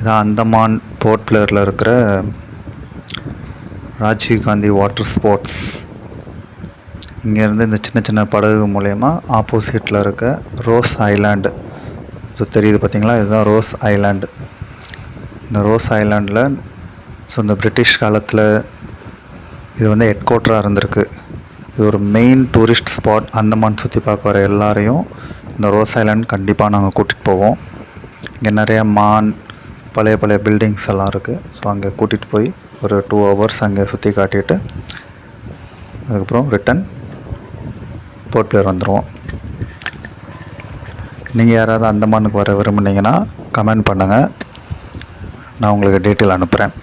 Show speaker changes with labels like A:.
A: இதான் அந்தமான் போர்ட் பிளேயரில் இருக்கிற Rajiv Gandhi water sports. இங்கேருந்து இந்த சின்ன சின்ன படகு மூலயமா ஆப்போசிட்டில் இருக்க ரோஸ் ஐலாண்டு, ஸோ தெரியுது பார்த்தீங்களா, இதுதான் ரோஸ் ஐலாண்டு. இந்த ரோஸ் ஐலாண்டில் இந்த பிரிட்டிஷ் காலத்தில் இது ஹெட் குவார்ட்டராக இருந்திருக்கு. இது ஒரு மெயின் டூரிஸ்ட் ஸ்பாட். அந்தமான் சுற்றி பார்க்க வர எல்லாரையும் இந்த ரோஸ் ஐலாண்ட் கண்டிப்பாக நாங்கள் கூட்டிகிட்டு போவோம். இங்கே நிறையா மான், பழைய பழைய பில்டிங்ஸ் எல்லாம் இருக்குது. ஸோ அங்கே கூட்டிகிட்டு போய் ஒரு 2 hours அங்கே சுற்றி காட்டிட்டு அதுக்கப்புறம் ரிட்டன் போர்ட் பிளேயர் வந்துடுவோம். நீங்கள் யாராவது அந்தமானுக்கு வர விரும்புனீங்கன்னா கமெண்ட் பண்ணுங்கள், நான் உங்களுக்கு டீட்டெயில் அனுப்புகிறேன்.